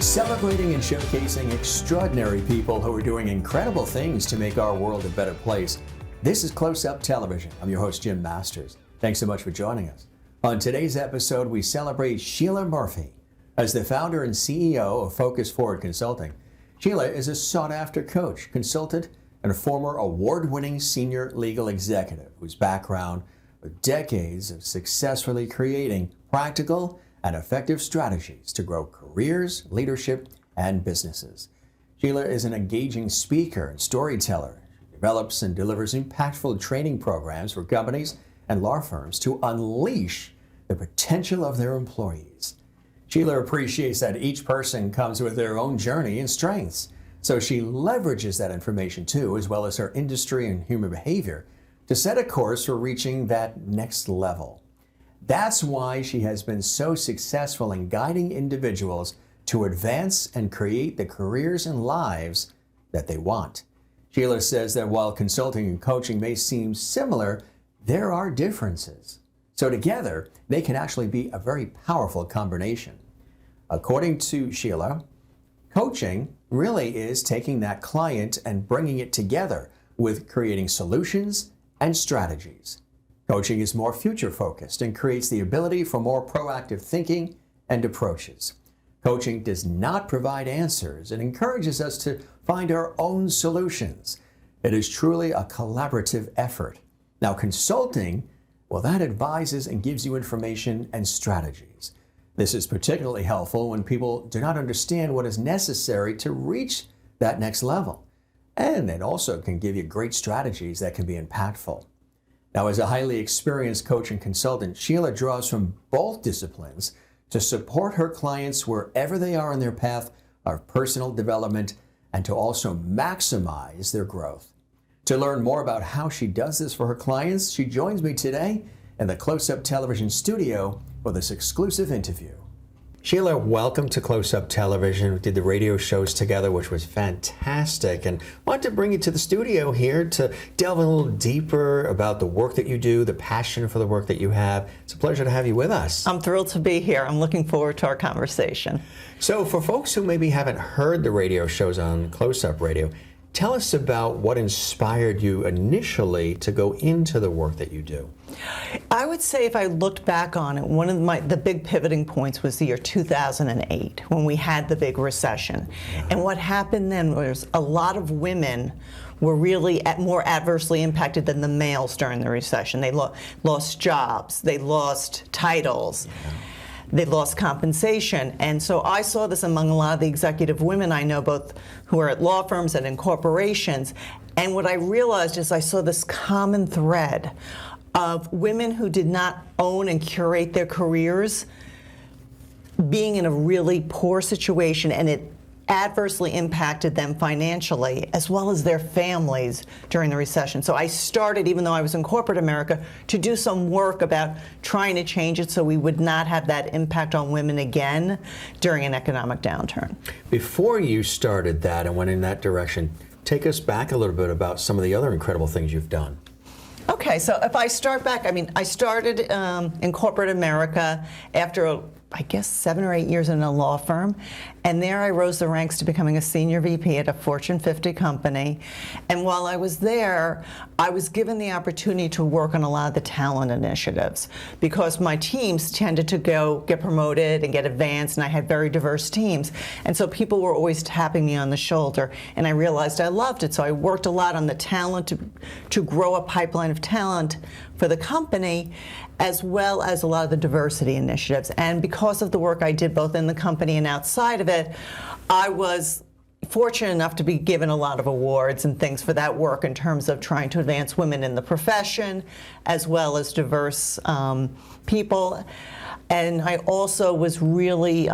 celebrating and showcasing extraordinary people who are doing incredible things to make our world a better place. This is Close Up Television. I'm your host, Jim Masters. Thanks so much for joining us. On today's episode, we celebrate Sheila Murphy. As the founder and CEO of Focus Forward Consulting, Sheila is a sought-after coach, consultant, and a former award-winning senior legal executive whose background with decades of successfully creating practical and effective strategies to grow careers, leadership, and businesses. Sheila is an engaging speaker and storyteller. She develops and delivers impactful training programs for companies and law firms to unleash the potential of their employees. Sheila appreciates that each person comes with their own journey and strengths, so she leverages that information too, as well as her industry and human behavior, to set a course for reaching that next level. That's why she has been so successful in guiding individuals to advance and create the careers and lives that they want. Sheila says that while consulting and coaching may seem similar, there are differences. So together, they can actually be a very powerful combination. According to Sheila, coaching really is taking that client and bringing it together with creating solutions and strategies. Coaching is more future-focused and creates the ability for more proactive thinking and approaches. Coaching does not provide answers. It encourages us to find our own solutions. It is truly a collaborative effort. Now, consulting, well, that advises and gives you information and strategies. This is particularly helpful when people do not understand what is necessary to reach that next level. And it also can give you great strategies that can be impactful. Now, as a highly experienced coach and consultant, Sheila draws from both disciplines to support her clients wherever they are in their path of personal development and to also maximize their growth. To learn more about how she does this for her clients, she joins me today in the Close Up Television studio for this exclusive interview. Sheila, welcome to Close Up Television. We did the radio shows together, which was fantastic, and wanted to bring you to the studio here to delve a little deeper about the work that you do, the passion for the work that you have. It's a pleasure to have you with us. I'm thrilled to be here. I'm looking forward to our conversation. So for folks who maybe haven't heard the radio shows on Close Up Radio, tell us about what inspired you initially to go into the work that you do. I would say if I looked back on it, one of the big pivoting points was the year 2008 when we had the big recession. Yeah. And what happened then was a lot of women were really more adversely impacted than the males during the recession. They lost jobs, they lost titles. Yeah. They lost compensation. And so I saw this among a lot of the executive women I know, both who are at law firms and in corporations. And what I realized is I saw this common thread of women who did not own and curate their careers being in a really poor situation, and it adversely impacted them financially as well as their families during the recession. So I started, even though I was in corporate America, to do some work about trying to change it so we would not have that impact on women again during an economic downturn. Before you started that and went in that direction, take us back a little bit about some of the other incredible things you've done. Okay, so if I start back, I started in corporate America after, I guess, 7 or 8 years in a law firm. And there I rose the ranks to becoming a senior VP at a Fortune 50 company. And while I was there, I was given the opportunity to work on a lot of the talent initiatives because my teams tended to get promoted and get advanced, and I had very diverse teams. And so people were always tapping me on the shoulder, and I realized I loved it. So I worked a lot on the talent to grow a pipeline of talent for the company, as well as a lot of the diversity initiatives. And because of the work I did both in the company and outside of it, I was fortunate enough to be given a lot of awards and things for that work in terms of trying to advance women in the profession, as well as diverse people. And I also was really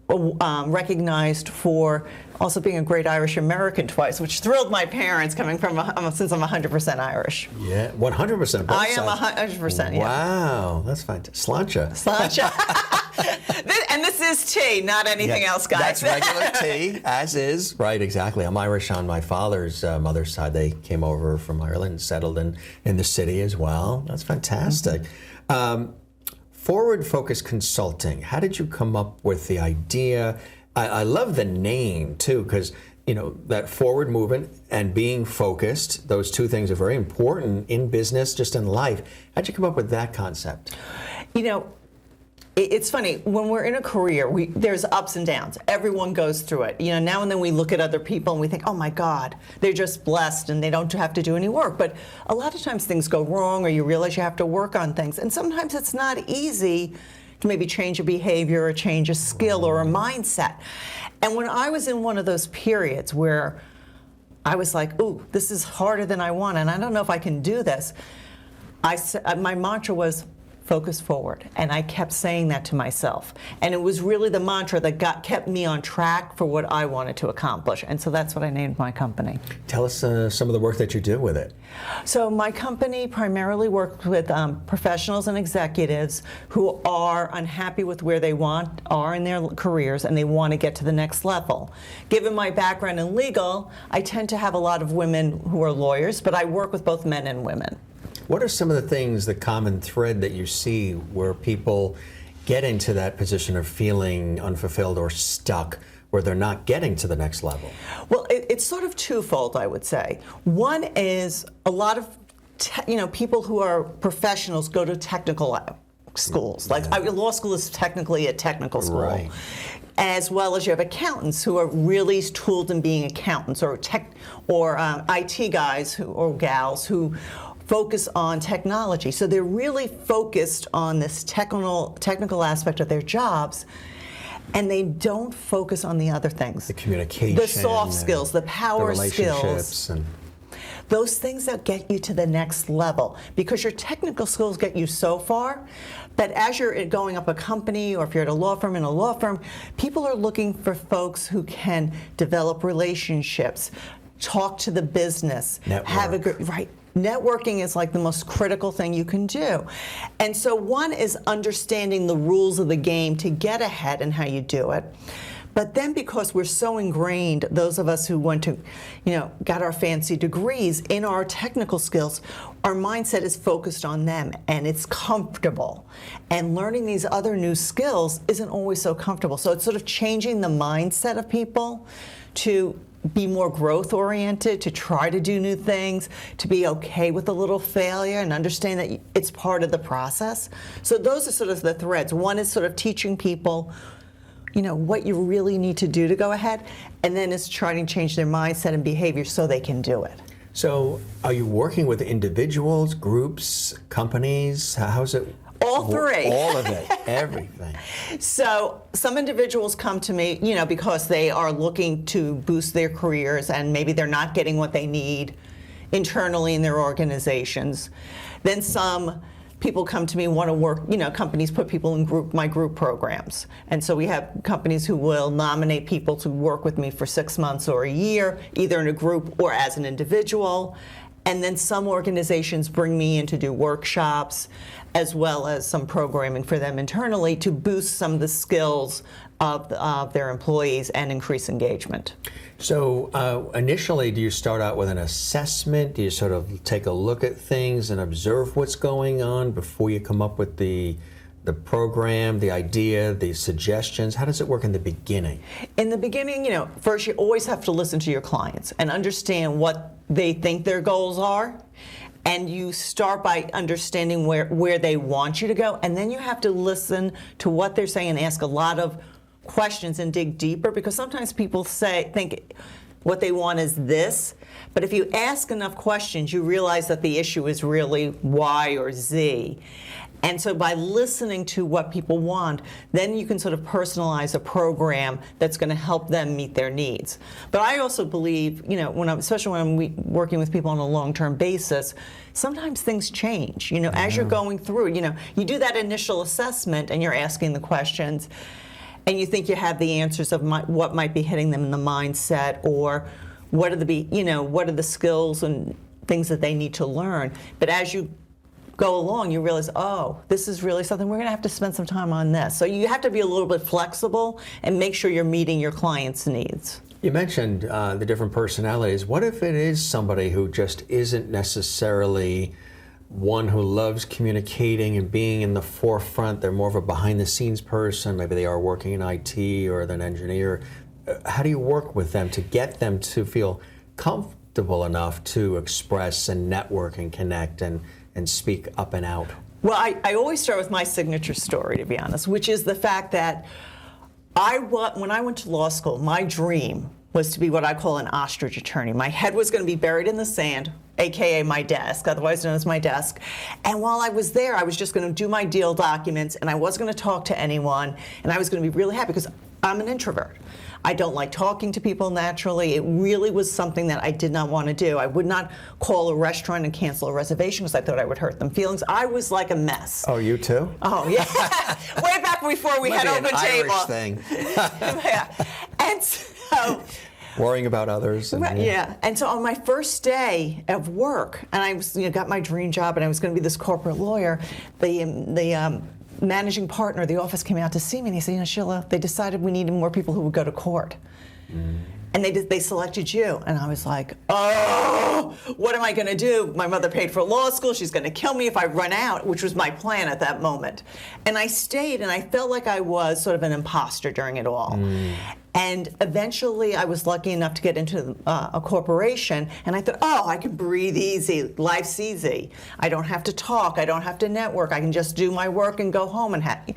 recognized for also being a great Irish American twice, which thrilled my parents coming from, since I'm 100% Irish. Yeah, 100%. I am 100%, yeah. Wow, that's fantastic. Sláinte. Sláinte. And this is tea, not anything else, guys. That's regular tea, as is. Right, exactly. I'm Irish on my father's mother's side. They came over from Ireland and settled in the city as well. That's fantastic. Forward Focus Consulting. How did you come up with the idea? I love the name too, because that forward movement and being focused, those two things are very important in business, just in life. How'd you come up with that concept? It's funny, when we're in a career, there's ups and downs. Everyone goes through it. Now and then we look at other people and we think, oh my God, they're just blessed and they don't have to do any work. But a lot of times things go wrong, or you realize you have to work on things. And sometimes it's not easy to maybe change a behavior or change a skill or a mindset. And when I was in one of those periods where I was like, ooh, this is harder than I want, and I don't know if I can do this, my mantra was, focus forward. And I kept saying that to myself. And it was really the mantra that kept me on track for what I wanted to accomplish. And so that's what I named my company. Tell us some of the work that you do with it. So my company primarily works with professionals and executives who are unhappy with where they are in their careers, and they want to get to the next level. Given my background in legal, I tend to have a lot of women who are lawyers, but I work with both men and women. What are some of the things, the common thread that you see where people get into that position of feeling unfulfilled or stuck, where they're not getting to the next level? Well, it's sort of twofold, I would say. One is a lot of people who are professionals go to technical schools. Like law school is technically a technical school. Right. As well as you have accountants who are really tooled in being accountants, or IT guys or gals who focus on technology. So they're really focused on this technical aspect of their jobs, and they don't focus on the other things. The communication. The soft skills, the power skills. And those things that get you to the next level. Because your technical skills get you so far, but as you're going up a company, or if you're at a law firm, people are looking for folks who can develop relationships, talk to the business, have a good, right. Networking is like the most critical thing you can do. And so one is understanding the rules of the game to get ahead and how you do it. But then, because we're so ingrained, those of us who went to, got our fancy degrees in our technical skills, our mindset is focused on them, and it's comfortable. And learning these other new skills isn't always so comfortable. So it's sort of changing the mindset of people to be more growth-oriented, to try to do new things, to be okay with a little failure and understand that it's part of the process. So those are sort of the threads. One is sort of teaching people, what you really need to do to go ahead, and then it's trying to change their mindset and behavior so they can do it. So are you working with individuals, groups, companies? How's it? All three. All of it, everything. So some individuals come to me, because they are looking to boost their careers, and maybe they're not getting what they need internally in their organizations. Then some people come to me, want to work, companies put people in my group programs. And so we have companies who will nominate people to work with me for 6 months or a year, either in a group or as an individual. And then some organizations bring me in to do workshops, as well as some programming for them internally to boost some of the skills of their employees and increase engagement. So initially, do you start out with an assessment? Do you sort of take a look at things and observe what's going on before you come up with the program, the idea, the suggestions? How does it work in the beginning? In the beginning, first you always have to listen to your clients and understand what they think their goals are. And you start by understanding where they want you to go, and then you have to listen to what they're saying and ask a lot of questions and dig deeper, because sometimes people think what they want is this, but if you ask enough questions, you realize that the issue is really Y or Z. And so by listening to what people want, then you can sort of personalize a program that's going to help them meet their needs. But I also believe, especially when I'm working with people on a long-term basis, sometimes things change. As you're going through, you do that initial assessment and you're asking the questions, and you think you have the answers of what might be hitting them in the mindset, or what are the skills and things that they need to learn. But as you go along, you realize, oh, this is really something, we're going to have to spend some time on this. So you have to be a little bit flexible and make sure you're meeting your clients' needs. You mentioned the different personalities. What if it is somebody who just isn't necessarily one who loves communicating and being in the forefront. They're more of a behind-the-scenes person. Maybe they are working in IT or they're an engineer. How do you work with them to get them to feel comfortable enough to express and network and connect and speak up and out? Well, I always start with my signature story, to be honest, which is the fact that when I went to law school, my dream was to be what I call an ostrich attorney. My head was going to be buried in the sand, AKA my desk, otherwise known as my desk. And while I was there, I was just going to do my deal documents, and I wasn't going to talk to anyone, and I was going to be really happy because I'm an introvert. I don't like talking to people naturally. It really was something that I did not want to do. I would not call a restaurant and cancel a reservation because I thought I would hurt them feelings. I was like a mess. Oh, you too? Oh, yeah. Way back before we had open table. Irish thing. Yeah. And so... Worrying about others. And, right, yeah. And so on my first day of work, and I was, got my dream job, and I was going to be this corporate lawyer, the managing partner of the office came out to see me, and he said, Sheila, they decided we needed more people who would go to court. And they selected you. And I was like, oh, what am I going to do? My mother paid for law school. She's going to kill me if I run out, which was my plan at that moment. And I stayed, and I felt like I was sort of an imposter during it all. And eventually, I was lucky enough to get into a corporation, and I thought, oh, I can breathe easy. Life's easy. I don't have to talk. I don't have to network. I can just do my work and go home and happy.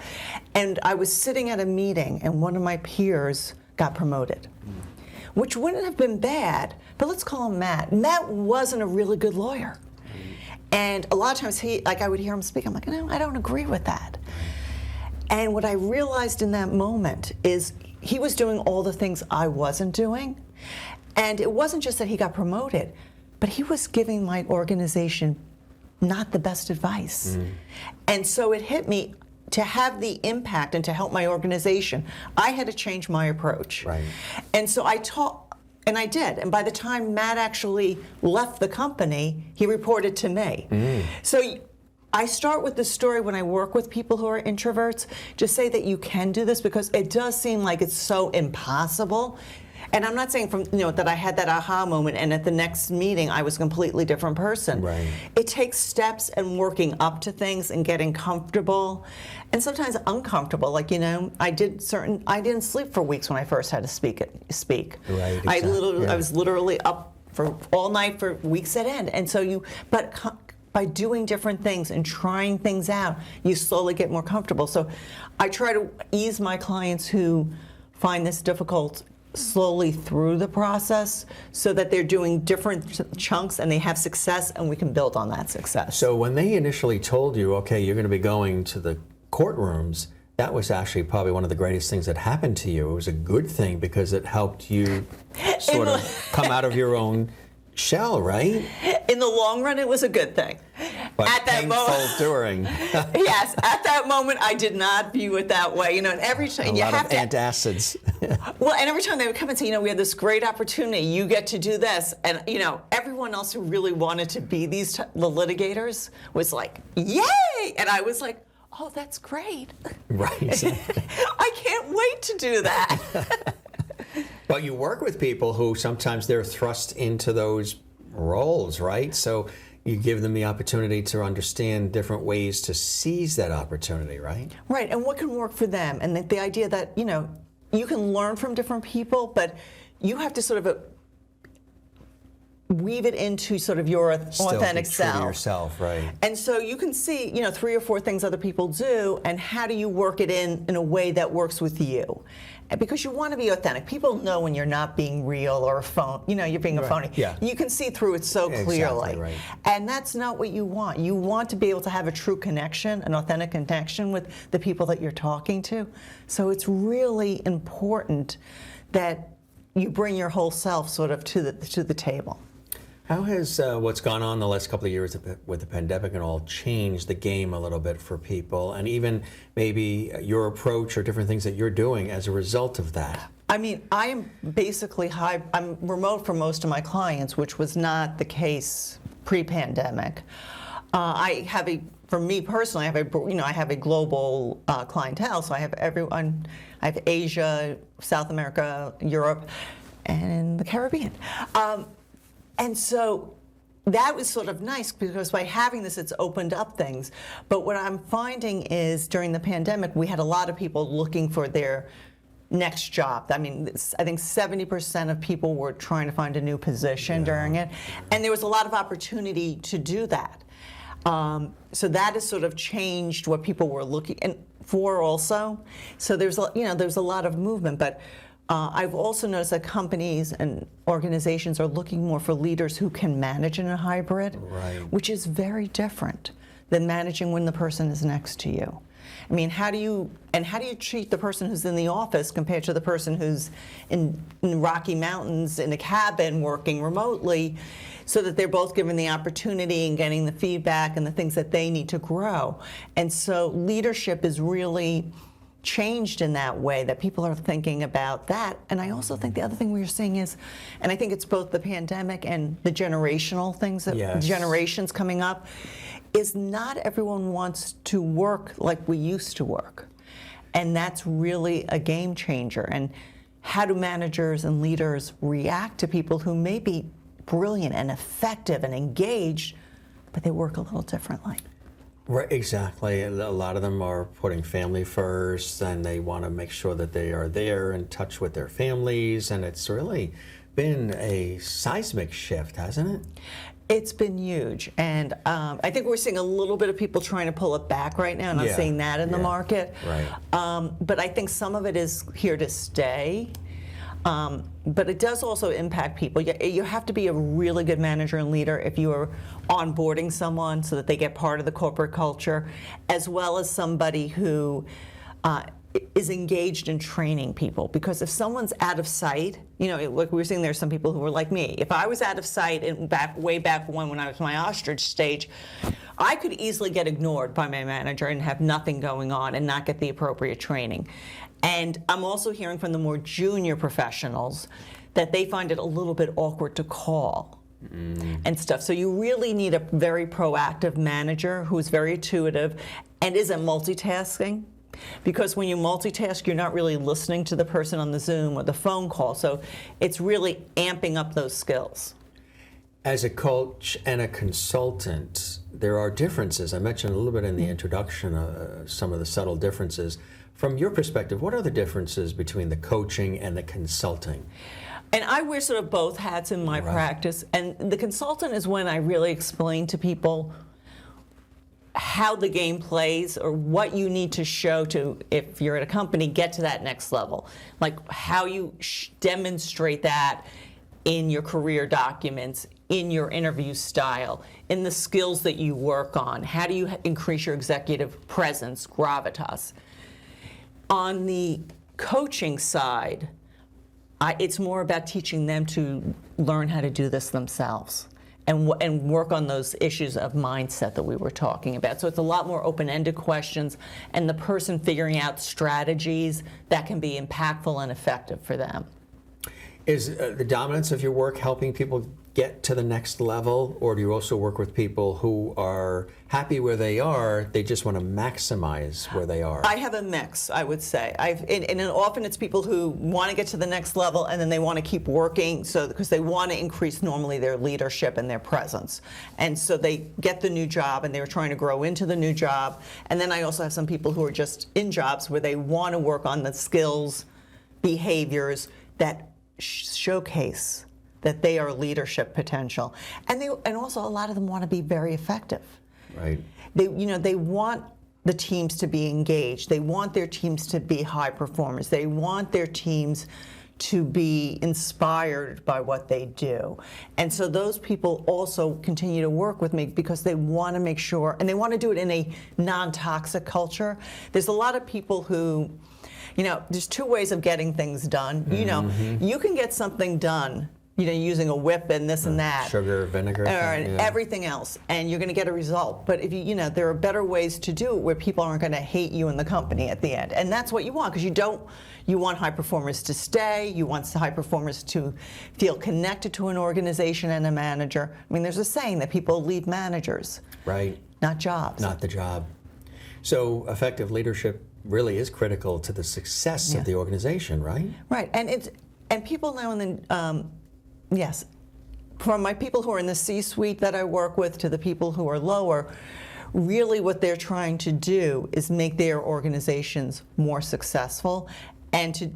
And I was sitting at a meeting, and one of my peers got promoted, which wouldn't have been bad, but let's call him Matt. Matt wasn't a really good lawyer. And a lot of times, I would hear him speak. I'm like, no, I don't agree with that. And what I realized in that moment is he was doing all the things I wasn't doing. And it wasn't just that he got promoted, but he was giving my organization not the best advice. And so it hit me, to have the impact and to help my organization, I had to change my approach. Right. And so I taught, and I did. And by the time Matt actually left the company, he reported to me. So I start with the story when I work with people who are introverts, just say that you can do this, because it does seem like it's so impossible. And I'm not saying that I had that aha moment and at the next meeting I was a completely different person. Right. It takes steps and working up to things and getting comfortable, and sometimes uncomfortable. Like, I didn't sleep for weeks when I first had to speak. Right. Exactly. I was literally up for all night for weeks at end. And so by doing different things and trying things out, you slowly get more comfortable. So I try to ease my clients who find this difficult slowly through the process, so that they're doing different chunks and they have success, and we can build on that success. So when they initially told you, okay, you're going to be going to the courtrooms, that was actually probably one of the greatest things that happened to you. It was a good thing because it helped you sort of come out of your own shell, right? In the long run, it was a good thing. But at that painful during. Yes, at that moment, I did not view it that way. And every time a lot of antacids. Well, and every time they would come and say, we had this great opportunity. You get to do this, and everyone else who really wanted to be the litigators was like, yay! And I was like, oh, that's great. Right. I can't wait to do that. But you work with people who sometimes they're thrust into those roles, right? So you give them the opportunity to understand different ways to seize that opportunity, right? Right, and what can work for them. And the idea that, you can learn from different people, but you have to sort of weave it into sort of your authentic self. True to yourself, right? And so you can see, 3 or 4 things other people do, and how do you work it in a way that works with you? And because you want to be authentic. People know when you're not being real or a phone. You're being a phony. Yeah. You can see through it so clearly. Exactly right. And that's not what you want. You want to be able to have a true connection, an authentic connection with the people that you're talking to. So it's really important that you bring your whole self sort of to the table. How has what's gone on the last couple of years with the pandemic and all changed the game a little bit for people, and even maybe your approach or different things that you're doing as a result of that? I mean, I am basically I'm remote for most of my clients, which was not the case pre-pandemic. For me personally, I have a global clientele, so I have everyone. I have Asia, South America, Europe, and the Caribbean. And so that was sort of nice because by having this, it's opened up things. But what I'm finding is during the pandemic, we had a lot of people looking for their next job. I mean, I think 70% of people were trying to find a new position during it. And there was a lot of opportunity to do that. So that has sort of changed what people were looking for also. So there's a lot of movement. But I've also noticed that companies and organizations are looking more for leaders who can manage in a hybrid, which is very different than managing when the person is next to you. I mean, how do you treat the person who's in the office compared to the person who's in Rocky Mountains in a cabin working remotely, so that they're both given the opportunity and getting the feedback and the things that they need to grow? And so leadership is really changed in that way, that people are thinking about that. And I also think the other thing we're seeing is, and I think it's both the pandemic and the generational things, that generations coming up, is not everyone wants to work like we used to work. And that's really a game changer. And how do managers and leaders react to people who may be brilliant and effective and engaged, but they work a little differently? Right, exactly. A lot of them are putting family first, and they want to make sure that they are there in touch with their families, and it's really been a seismic shift, hasn't it? It's been huge, and I think we're seeing a little bit of people trying to pull it back right now, and I'm seeing that in the market. Right. But I think some of it is here to stay. But it does also impact people. You have to be a really good manager and leader if you are onboarding someone so that they get part of the corporate culture, as well as somebody who is engaged in training people. Because if someone's out of sight, like we were saying, there's some people who were like me. If I was out of sight way back when I was my ostrich stage, I could easily get ignored by my manager and have nothing going on and not get the appropriate training. And I'm also hearing from the more junior professionals that they find it a little bit awkward to call and stuff. So you really need a very proactive manager who's very intuitive and isn't multitasking. Because when you multitask, you're not really listening to the person on the Zoom or the phone call. So it's really amping up those skills. As a coach and a consultant, there are differences. I mentioned a little bit in the introduction some of the subtle differences. From your perspective, what are the differences between the coaching and the consulting? And I wear sort of both hats in my practice. And the consultant is when I really explain to people how the game plays, or what you need to show to, if you're at a company, get to that next level. Like how you demonstrate that in your career documents, in your interview style, in the skills that you work on. How do you increase your executive presence, gravitas? On the coaching side, it's more about teaching them to learn how to do this themselves and work on those issues of mindset that we were talking about. So it's a lot more open-ended questions, and the person figuring out strategies that can be impactful and effective for them. Is the dominance of your work helping people get to the next level, or do you also work with people who are happy where they are, they just want to maximize where they are? I have a mix, I would say. And often it's people who want to get to the next level and then they want to keep working, because they want to increase normally their leadership and their presence. And so they get the new job and they're trying to grow into the new job. And then I also have some people who are just in jobs where they want to work on the skills, behaviors that showcase that they are leadership potential, and also a lot of them want to be very effective. Right. They want the teams to be engaged. They want their teams to be high performers. They want their teams to be inspired by what they do. And so those people also continue to work with me because they want to make sure, and they want to do it in a non-toxic culture. There's a lot of people who, there's two ways of getting things done. You can get something done using a whip and this and that. Sugar, vinegar. And everything else. And you're going to get a result. But if there are better ways to do it where people aren't going to hate you in the company at the end. And that's what you want, because you want high performers to stay. You want high performers to feel connected to an organization and a manager. I mean, there's a saying that people leave managers. Right. Not jobs. Not the job. So effective leadership really is critical to the success of the organization, right? Right. And people now and then, yes, from my people who are in the C-suite that I work with to the people who are lower, really what they're trying to do is make their organizations more successful and to,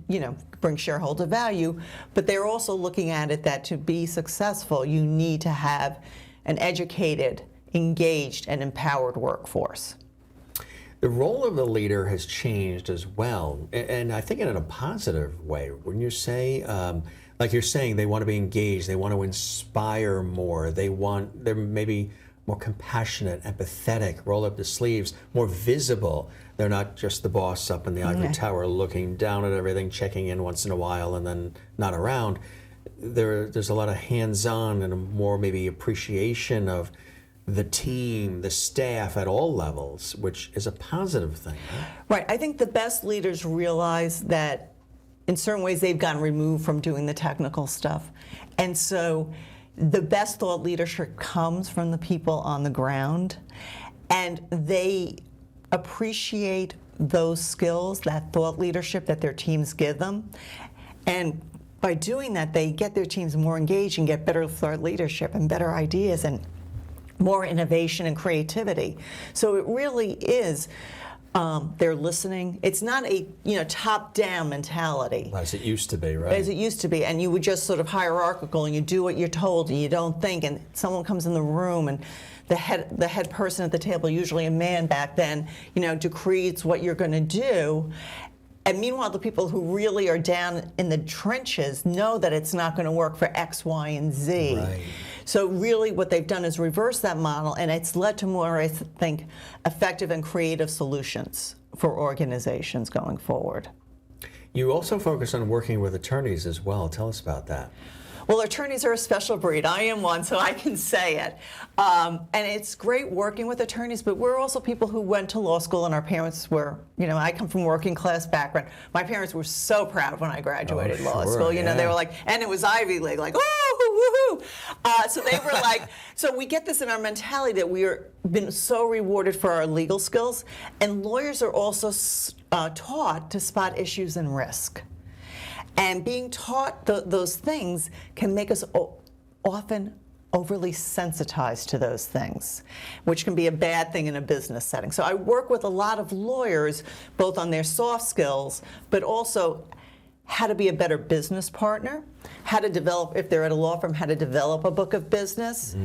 bring shareholder value. But they're also looking at it that to be successful, you need to have an educated, engaged, and empowered workforce. The role of the leader has changed as well, and I think in a positive way. When you say, like you're saying, they want to be engaged, they want to inspire more, they're maybe more compassionate, empathetic, roll up the sleeves, more visible. They're not just the boss up in the ivory tower looking down at everything, checking in once in a while and then not around. There's a lot of hands-on and a more maybe appreciation of the team, the staff at all levels, which is a positive thing. Right. I think the best leaders realize that in certain ways they've gotten removed from doing the technical stuff. And so the best thought leadership comes from the people on the ground, and they appreciate those skills, that thought leadership that their teams give them. And by doing that, they get their teams more engaged and get better thought leadership and better ideas and more innovation and creativity. So it really is, they're listening. It's not a top-down mentality. As it used to be, right? As it used to be, and you would just sort of hierarchical, and you do what you're told, and you don't think, and someone comes in the room, and the head person at the table, usually a man back then, decrees what you're going to do. And meanwhile, the people who really are down in the trenches know that it's not going to work for X, Y, and Z. Right. So really what they've done is reverse that model, and it's led to more, I think, effective and creative solutions for organizations going forward. You also focus on working with attorneys as well. Tell us about that. Well, attorneys are a special breed. I am one, so I can say it. And it's great working with attorneys, but we're also people who went to law school, and our parents were, I come from working class background. My parents were so proud when I graduated law school. They were like, and it was Ivy League, like, oh, woohoo. So they were like, so we get this in our mentality that we are been so rewarded for our legal skills, and lawyers are also taught to spot issues and risk. And being taught those things can make us often overly sensitized to those things, which can be a bad thing in a business setting. So I work with a lot of lawyers, both on their soft skills, but also how to be a better business partner, how to develop, if they're at a law firm, how to develop a book of business.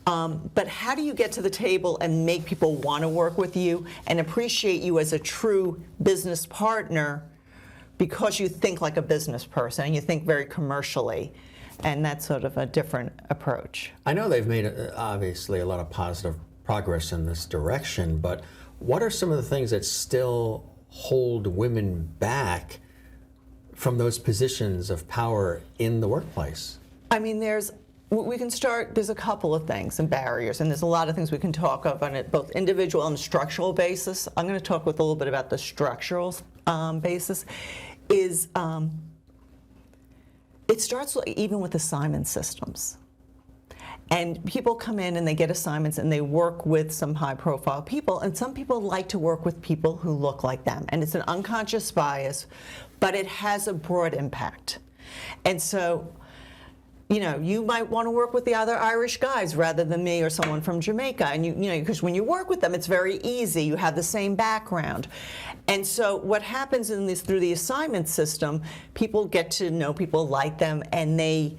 But how do you get to the table and make people want to work with you and appreciate you as a true business partner, because you think like a business person and you think very commercially, and that's sort of a different approach. I know they've made, obviously, a lot of positive progress in this direction, but what are some of the things that still hold women back from those positions of power in the workplace? I mean, we can start, there's a couple of things and barriers, and there's a lot of things we can talk of on it, both individual and structural basis. I'm going to talk with a little bit about the structural basis. It starts even with assignment systems. And people come in and they get assignments and they work with some high-profile people, and some people like to work with people who look like them. And it's an unconscious bias, but it has a broad impact. And so, you might want to work with the other Irish guys rather than me or someone from Jamaica. And because when you work with them, it's very easy. You have the same background. And so what happens through the assignment system, people get to know people like them, and they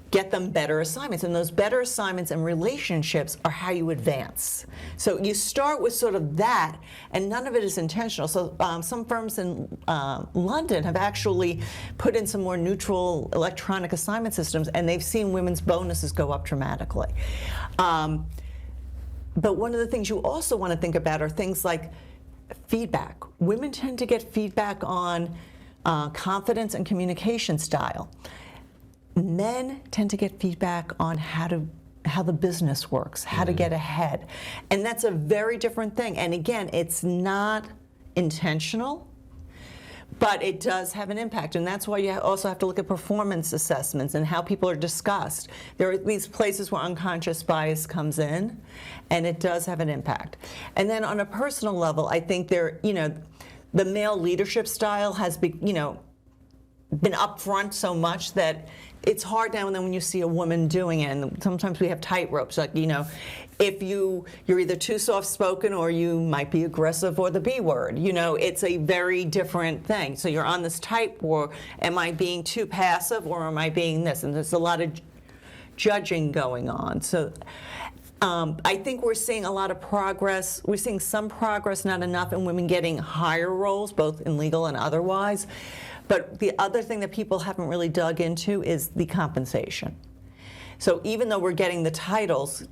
get them better assignments. And those better assignments and relationships are how you advance. So you start with sort of that, and none of it is intentional. So some firms in London have actually put in some more neutral electronic assignment systems, and they've seen women's bonuses go up dramatically. But one of the things you also want to think about are things like feedback. Women tend to get feedback on confidence and communication style. Men tend to get feedback on how the business works, how to get ahead. And that's a very different thing. And again, it's not intentional, but it does have an impact. And that's why you also have to look at performance assessments and how people are discussed. There are these places where unconscious bias comes in, and it does have an impact. And then on a personal level, I think the male leadership style has been, been upfront so much that it's hard now and then when you see a woman doing it, and sometimes we have tight ropes, like, if you're either too soft-spoken or you might be aggressive or the B word. It's a very different thing. So you're on this tight war. Am I being too passive or am I being this? And there's a lot of judging going on. So I think we're seeing a lot of progress. We're seeing some progress, not enough, in women getting higher roles, both in legal and otherwise. But the other thing that people haven't really dug into is the compensation. So even though we're getting the titles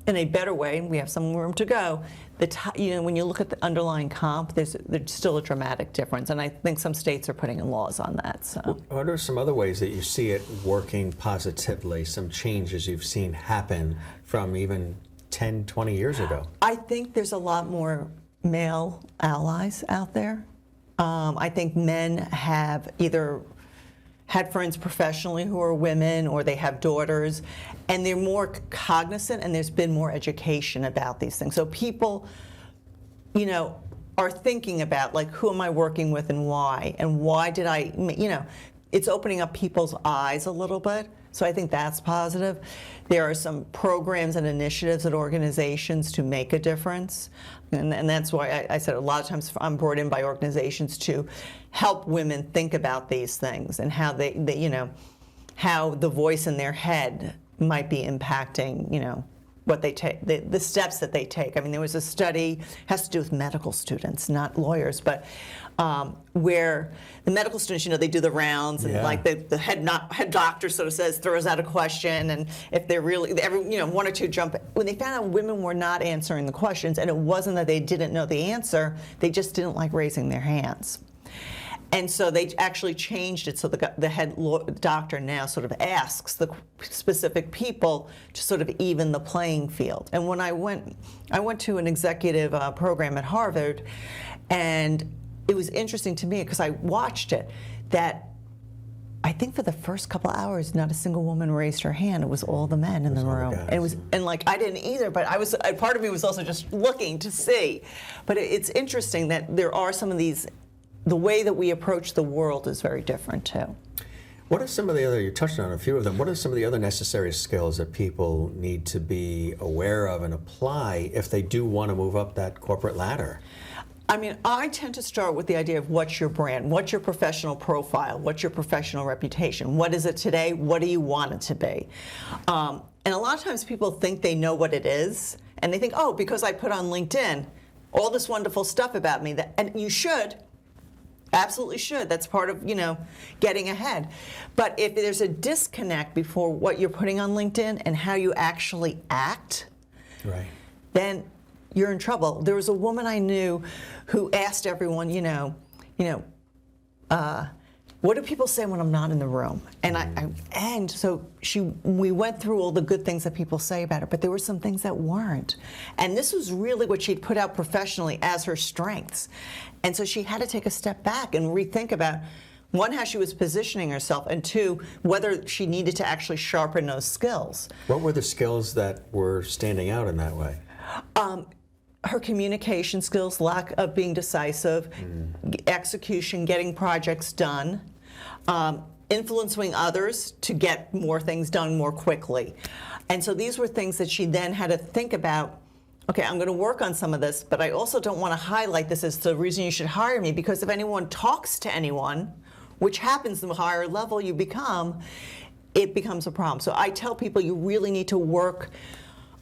in a better way, and we have some room to go, when you look at the underlying comp, there's still a dramatic difference. And I think some states are putting in laws on that. So. What are some other ways that you see it working positively, some changes you've seen happen from even 10, 20 years ago? I think there's a lot more male allies out there. I think men have either had friends professionally who are women, or they have daughters, and they're more cognizant, and there's been more education about these things. So people, are thinking about, like, who am I working with and why did I, it's opening up people's eyes a little bit. So I think that's positive. There are some programs and initiatives at organizations to make a difference. And that's why I said a lot of times I'm brought in by organizations to help women think about these things and how how the voice in their head might be impacting, what they take, the steps that they take. I mean, there was a study, has to do with medical students, not lawyers, but where the medical students, they do the rounds, and like the head doctor sort of throws out a question, and if they're really, one or two jump. When they found out women were not answering the questions, and it wasn't that they didn't know the answer, they just didn't like raising their hands. And so they actually changed it so the head doctor now sort of asks the specific people to sort of even the playing field. And when I went to an executive program at Harvard, and it was interesting to me because I watched it, that I think for the first couple of hours, not a single woman raised her hand. It was all the men in the room. And I didn't either, but part of me was also just looking to see. But it's interesting that there are some of these. The way that we approach the world is very different, too. What are some of the other, you touched on a few of them, what are some of the other necessary skills that people need to be aware of and apply if they do want to move up that corporate ladder? I mean, I tend to start with the idea of what's your brand, what's your professional profile, what's your professional reputation, what is it today, what do you want it to be? And a lot of times people think they know what it is, and they think, oh, because I put on LinkedIn all this wonderful stuff about me, and you should. Absolutely should. That's part of, getting ahead. But if there's a disconnect before what you're putting on LinkedIn and how you actually act, right, then you're in trouble. There was a woman I knew who asked everyone, what do people say when I'm not in the room? And so we went through all the good things that people say about her, but there were some things that weren't. And this was really what she'd put out professionally as her strengths. And so she had to take a step back and rethink about, one, how she was positioning herself, and two, whether she needed to actually sharpen those skills. What were the skills that were standing out in that way? Her communication skills, lack of being decisive, execution, getting projects done, influencing others to get more things done more quickly. And so these were things that she then had to think about, okay, I'm going to work on some of this, but I also don't want to highlight this as the reason you should hire me, because if anyone talks to anyone, which happens the higher level you become, it becomes a problem. So I tell people you really need to work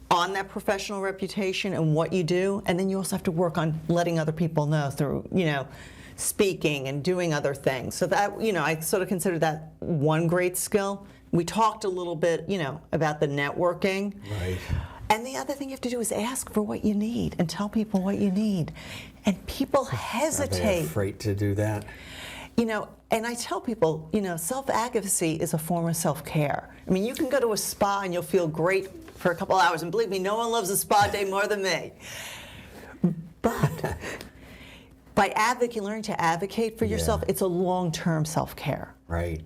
on that professional reputation and what you do, and then you also have to work on letting other people know through, speaking and doing other things. So that, I sort of consider that one great skill. We talked a little bit, about the networking. Right. And the other thing you have to do is ask for what you need and tell people what you need. And people hesitate. Are they afraid to do that? And I tell people, self-advocacy is a form of self-care. I mean, you can go to a spa and you'll feel great for a couple hours, and believe me, no one loves a spa day more than me. But by learning to advocate for yourself, it's a long-term self-care. Right.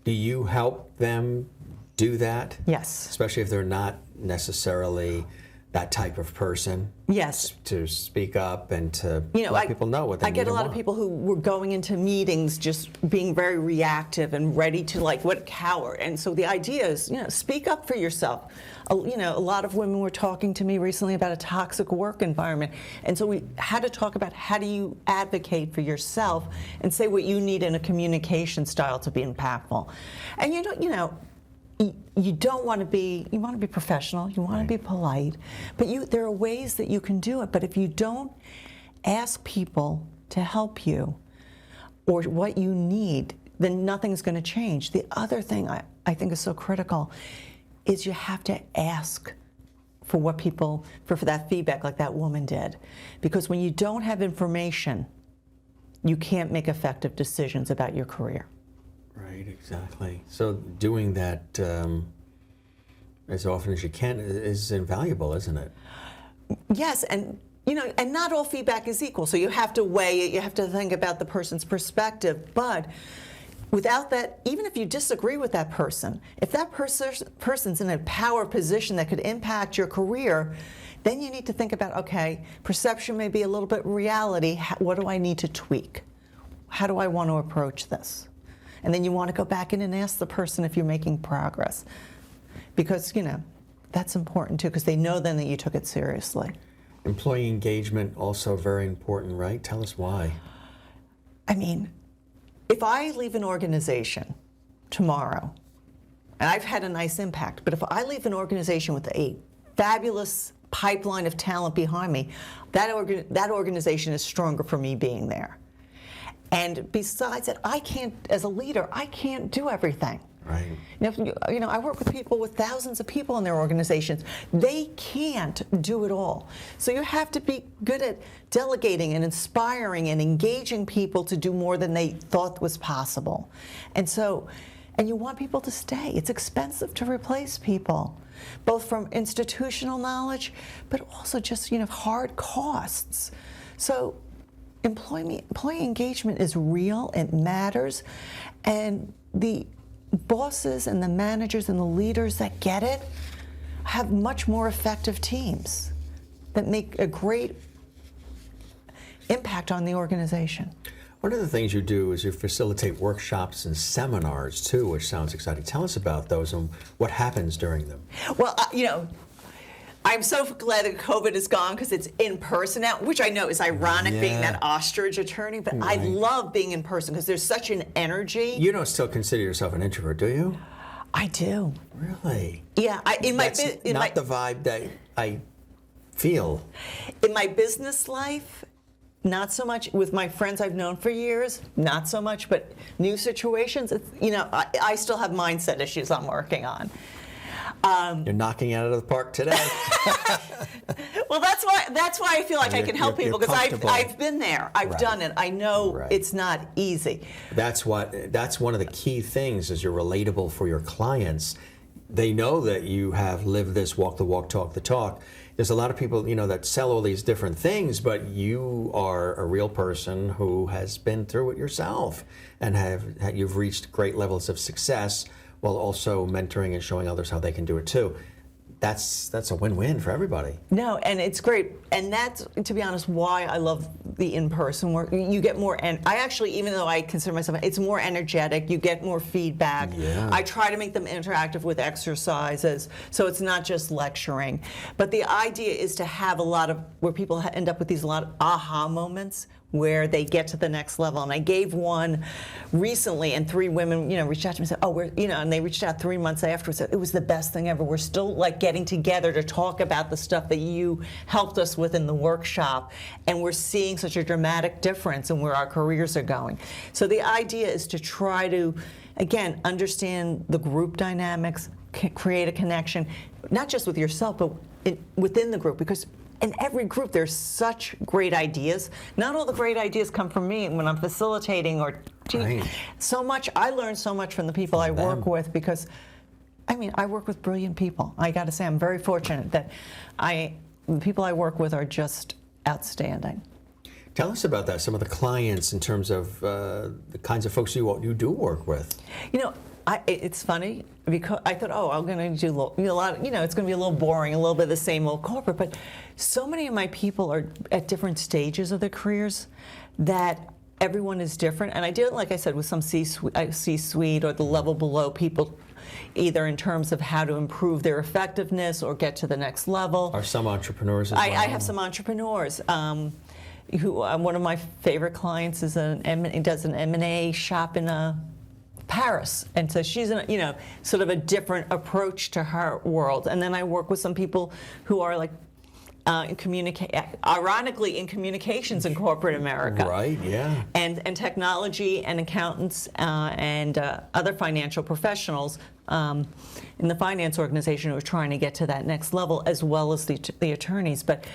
Do you help them do that? Yes. Especially if they're not necessarily that type of person. Yes. To speak up and to let people know what they need. I get a lot and of people who were going into meetings just being very reactive and ready to cower. And so the idea is, speak up for yourself. A lot of women were talking to me recently about a toxic work environment. And so we had to talk about how do you advocate for yourself and say what you need in a communication style to be impactful. And you don't want to be, you want to be professional, you want to be polite, but there are ways that you can do it. But if you don't ask people to help you or what you need, then nothing's going to change. The other thing I think is so critical is you have to ask for what people, for that feedback like that woman did. Because when you don't have information, you can't make effective decisions about your career. Right, exactly. So doing that as often as you can is invaluable, isn't it? Yes, and and not all feedback is equal. So you have to weigh it. You have to think about the person's perspective. But without that, even if you disagree with that person, if that person's in a power position that could impact your career, then you need to think about, okay, perception may be a little bit reality. What do I need to tweak? How do I want to approach this? And then you want to go back in and ask the person if you're making progress. Because, that's important too, because they know then that you took it seriously. Employee engagement also very important, right? Tell us why. I mean, if I leave an organization tomorrow, and I've had a nice impact, but if I leave an organization with a fabulous pipeline of talent behind me, that organization is stronger for me being there. And besides that, as a leader, I can't do everything. Right. I work with people with thousands of people in their organizations. They can't do it all. So you have to be good at delegating and inspiring and engaging people to do more than they thought was possible. And you want people to stay. It's expensive to replace people, both from institutional knowledge, but also just, hard costs. So employee engagement is real, it matters, and the bosses and the managers and the leaders that get it have much more effective teams that make a great impact on the organization. One of the things you do is you facilitate workshops and seminars too, which sounds exciting. Tell us about those and what happens during them. Well, I'm so glad that COVID is gone because it's in person now, which I know is ironic being that ostrich attorney, but I love being in person because there's such an energy. You don't still consider yourself an introvert, do you? I do. Really? Yeah. That's not the vibe that I feel. In my business life, not so much. With my friends I've known for years, not so much, but new situations, I still have mindset issues I'm working on. You're knocking it out of the park today. Well, that's why I feel like I can help people, because I've been there. I've done it. I know it's not easy. That's one of the key things is you're relatable for your clients. They know that you have lived this, walk the walk, talk the talk. There's a lot of people, that sell all these different things, but you are a real person who has been through it yourself and you've reached great levels of success, while also mentoring and showing others how they can do it too. That's a win-win for everybody. No, and it's great. And that's, to be honest, why I love the in-person work. You get more, and I actually, even though I consider myself, it's more energetic, you get more feedback. Yeah. I try to make them interactive with exercises, so it's not just lecturing. But the idea is to have where people end up with a lot of aha moments, where they get to the next level. And I gave one recently, and 3 women, reached out to me and said, and they reached out 3 months afterwards. Said, it was the best thing ever. We're still getting together to talk about the stuff that you helped us with in the workshop, and we're seeing such a dramatic difference in where our careers are going. So the idea is to try to, again, understand the group dynamics, create a connection, not just with yourself, but within the group, because in every group, there's such great ideas. Not all the great ideas come from me when I'm facilitating or teaching. So much, I learn so much from the people I work with, because, I work with brilliant people. I got to say, I'm very fortunate that the people I work with are just outstanding. Tell us about that, some of the clients in terms of the kinds of folks you do work with. It's funny because I thought, I'm going to do a lot. It's going to be a little boring, a little bit of the same old corporate. But so many of my people are at different stages of their careers that everyone is different. And I did, like I said, with some C-suite or the level below people, either in terms of how to improve their effectiveness or get to the next level. Are some entrepreneurs as well? I have some entrepreneurs. One of my favorite clients is does an M&A shop in Paris, and so she's in sort of a different approach to her world. And then I work with some people who are like ironically in communications in corporate America, right? Yeah, and technology and accountants and other financial professionals in the finance organization who are trying to get to that next level, as well as the attorneys. But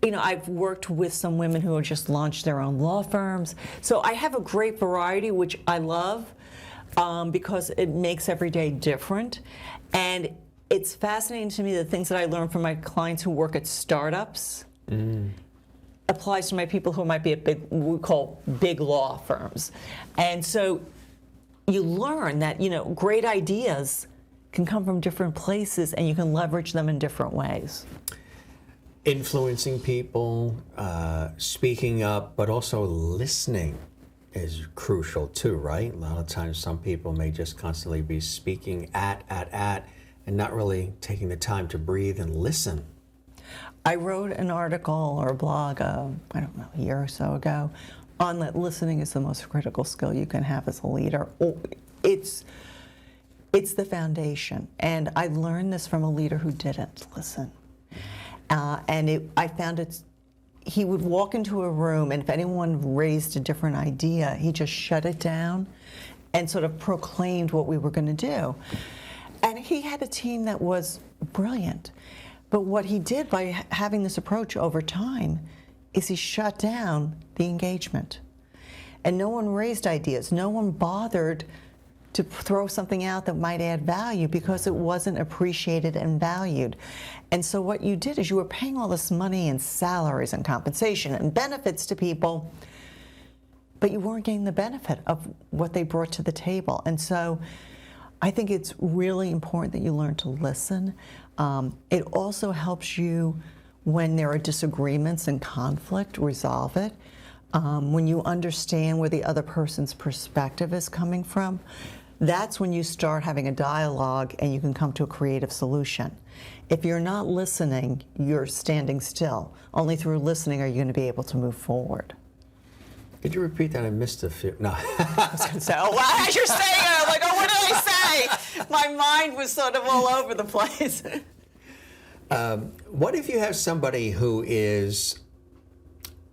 I've worked with some women who have just launched their own law firms. So I have a great variety, which I love because it makes every day different. And it's fascinating to me the things that I learn from my clients who work at startups applies to my people who might be at we call big law firms. And so you learn that, great ideas can come from different places and you can leverage them in different ways. Influencing people, speaking up, but also listening is crucial too, right? A lot of times some people may just constantly be speaking at, and not really taking the time to breathe and listen. I wrote an article or a blog, a year or so ago, on that listening is the most critical skill you can have as a leader. It's the foundation. And I learned this from a leader who didn't listen. I found he would walk into a room, and if anyone raised a different idea, he just shut it down and sort of proclaimed what we were going to do. And he had a team that was brilliant. But what he did by having this approach over time is he shut down the engagement. And no one raised ideas. No one bothered to throw something out that might add value because it wasn't appreciated and valued. And so what you did is you were paying all this money and salaries and compensation and benefits to people, but you weren't getting the benefit of what they brought to the table. And so I think it's really important that you learn to listen. It also helps you when there are disagreements and conflict, resolve it. When you understand where the other person's perspective is coming from, that's when you start having a dialogue and you can come to a creative solution. If you're not listening, you're standing still. Only through listening are you going to be able to move forward. Could you repeat that? I missed a few. No. I was going to say, as you're saying it, I'm like, what did I say? My mind was sort of all over the place. What if you have somebody who is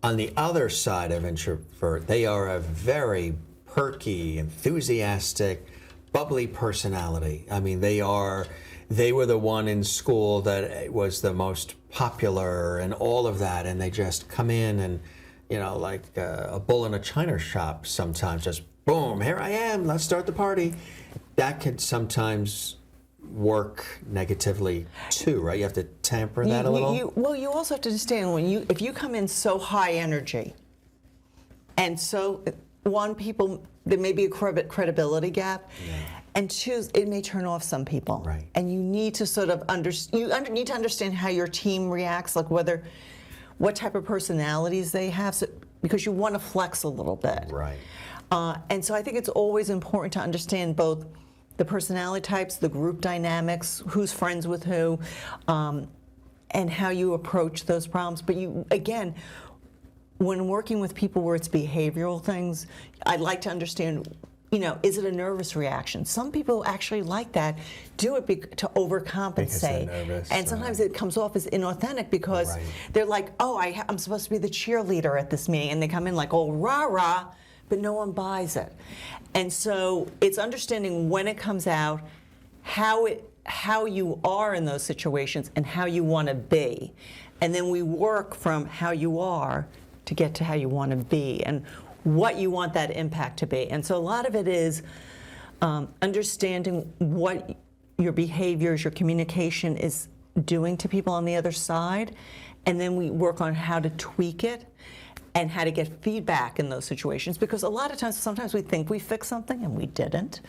on the other side of introvert? They are a very perky, enthusiastic, bubbly personality. I mean, they were the one in school that was the most popular and all of that, and they just come in and, like a bull in a china shop sometimes, just boom, here I am, let's start the party. That could sometimes work negatively too, right? You have to temper that a little. You also have to understand if you come in so high energy, and so one, people, there may be a credibility gap, and two, it may turn off some people. Right. And you need to sort of need to understand how your team reacts, like what type of personalities they have, because you want to flex a little bit. Right. And so I think it's always important to understand both the personality types, the group dynamics, who's friends with who, and how you approach those problems. But again, when working with people where it's behavioral things, I'd like to understand, is it a nervous reaction? Some people actually like that, do it to overcompensate. Because they're nervous, and sometimes it comes off as inauthentic because they're like, I'm supposed to be the cheerleader at this meeting, and they come in like, rah-rah, but no one buys it. And so it's understanding when it comes out, how you are in those situations and how you want to be. And then we work from how you are to get to how you want to be and what you want that impact to be. And so a lot of it is understanding what your behaviors, your communication is doing to people on the other side. And then we work on how to tweak it. and how to get feedback in those situations, because a lot of times, sometimes we think we fixed something and we didn't,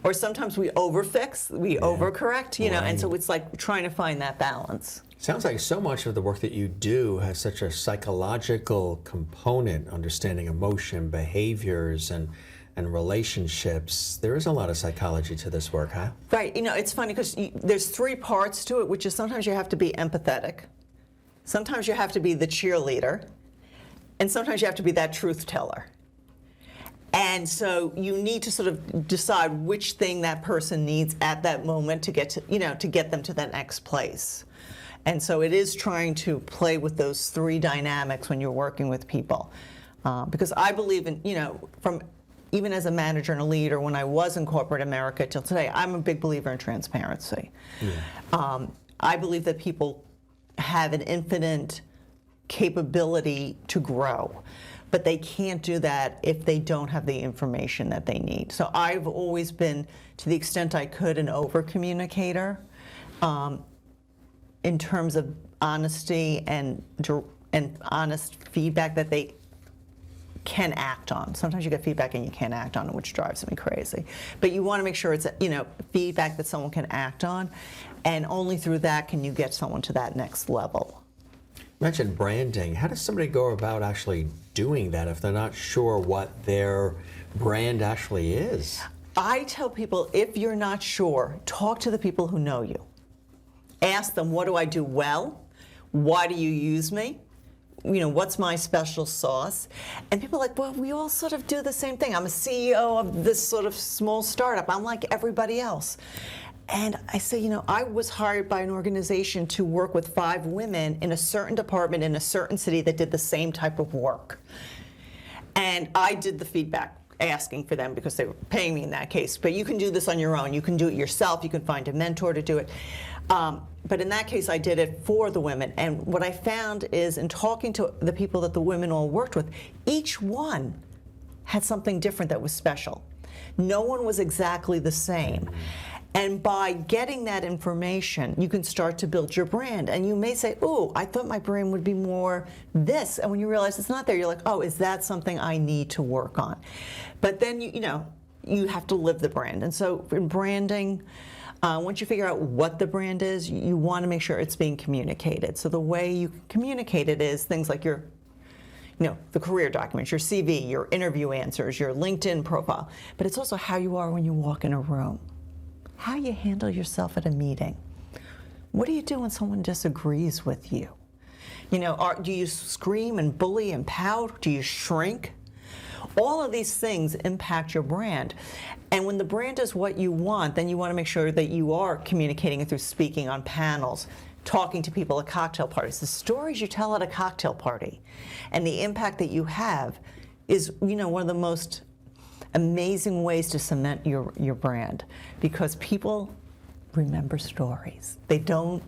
or sometimes we overfix, we overcorrect, you know, and so it's like trying to find that balance. Sounds like so much of the work that you do has such a psychological component, understanding emotion, behaviors, and relationships. There is a lot of psychology to this work, huh? Right. You know, it's funny because there's three parts to it, which is sometimes you have to be empathetic, sometimes you have to be the cheerleader, and sometimes you have to be that truth teller. And so you need to sort of decide which thing that person needs at that moment to get to, you know, to get them to that next place. And so it is trying to play with those three dynamics when you're working with people. Because I believe in, you know, from even as a manager and a leader, when I was in corporate America till today, I'm a big believer in transparency. Yeah. I believe that people have an infinite capability to grow, but they can't do that if they don't have the information that they need. So I've always been, to the extent I could, an over-communicator in terms of honesty and honest feedback that they can act on. Sometimes you get feedback and you can't act on it, which drives me crazy. But you want to make sure it's, you know, feedback that someone can act on, and only through that can you get someone to that next level. You mentioned branding. How does somebody go about actually doing that if they're not sure what their brand actually is? I tell people, if you're not sure, talk to the people who know you. Ask them, what do I do well? Why do you use me? You know, what's my special sauce? And people are like, well, we all sort of do the same thing. I'm a CEO of this sort of small startup. I'm like everybody else. And I say, you know, I was hired by an organization to work with 5 women in a certain department in a certain city that did the same type of work. And I did the feedback, asking for them because they were paying me in that case. But you can do this on your own. You can do it yourself. You can find a mentor to do it. But in that case, I did it for the women. And what I found is, in talking to the people that the women all worked with, each one had something different that was special. No one was exactly the same. And by getting that information, you can start to build your brand. And you may say, oh, I thought my brand would be more this. And when you realize it's not there, you're like, oh, is that something I need to work on? But then, you know, you have to live the brand. And so in branding, once you figure out what the brand is, you want to make sure it's being communicated. So the way you communicate it is things like your, you know, the career documents, your CV, your interview answers, your LinkedIn profile. But it's also how you are when you walk in a room, how you handle yourself at a meeting. What do you do when someone disagrees with you? You know, do you scream and bully and pout? Do you shrink? All of these things impact your brand. And when the brand is what you want, then you want to make sure that you are communicating it through speaking on panels, talking to people at cocktail parties. The stories you tell at a cocktail party and the impact that you have is, you know, one of the most amazing ways to cement your brand, because people remember stories. They don't,